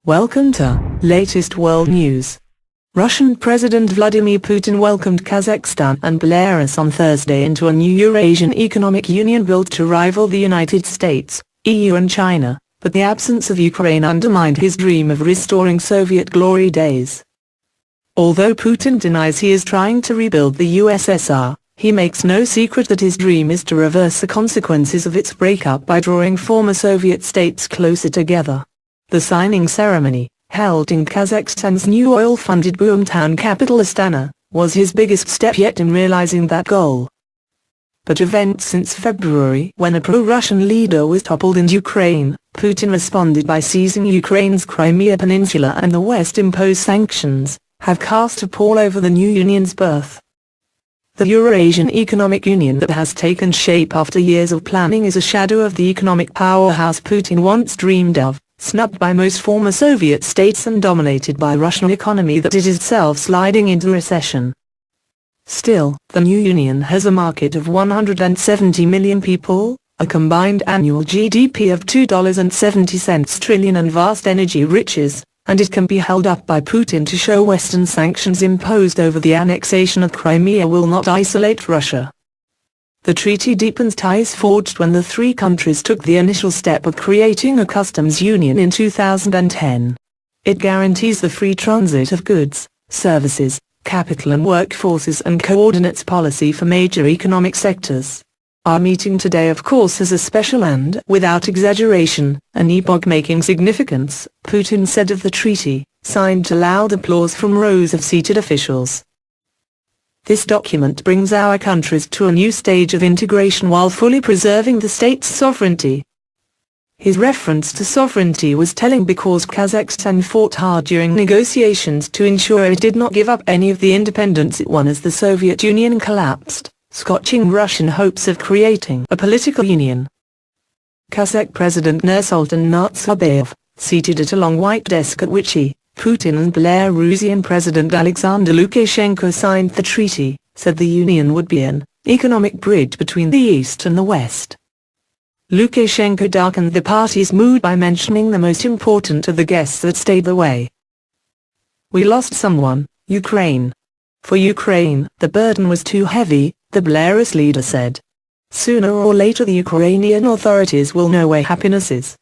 Welcome to latest world news. Russian President Vladimir Putin welcomed Kazakhstan and Belarus on Thursday into a new Eurasian Economic Union built to rival the United States, EU and China, but the absence of Ukraine undermined his dream of restoring Soviet glory days. Although Putin denies he is trying to rebuild the USSR, he makes no secret that his dream is to reverse the consequences of its breakup by drawing former Soviet states closer together. The signing ceremony, held in Kazakhstan's new oil-funded boomtown capital Astana, was his biggest step yet in realizing that goal. But events since February, when a pro-Russian leader was toppled in Ukraine, Putin responded by seizing Ukraine's Crimea Peninsula and the West imposed sanctions, have cast a pall over the new union's birth. The Eurasian Economic Union that has taken shape after years of planning is a shadow of the economic powerhouse Putin once dreamed of, snubbed by most former Soviet states and dominated by a Russian economy that is itself sliding into recession. Still, the new union has a market of 170 million people, a combined annual GDP of $2.70 trillion and vast energy riches, and it can be held up by Putin to show Western sanctions imposed over the annexation of Crimea will not isolate Russia. The treaty deepens ties forged when the three countries took the initial step of creating a customs union in 2010. It guarantees the free transit of goods, services, capital and workforces and coordinates policy for major economic sectors. Our meeting today of course has a special and, without exaggeration, an epoch-making significance, Putin said of the treaty, signed to loud applause from rows of seated officials. This document brings our countries to a new stage of integration while fully preserving the state's sovereignty. His reference to sovereignty was telling because Kazakhstan fought hard during negotiations to ensure it did not give up any of the independence it won as the Soviet Union collapsed, squashing Russian hopes of creating a political union. Kazakh President Nursultan Nazarbayev, seated at a long white desk at which he, Putin and Belarusian President Alexander Lukashenko signed the treaty, said the union would be an economic bridge between the East and the West. Lukashenko darkened the party's mood by mentioning the most important of the guests that stayed away. "We lost someone, Ukraine. For Ukraine, the burden was too heavy," the Belarus leader said. "Sooner or later the Ukrainian authorities will know where happiness is."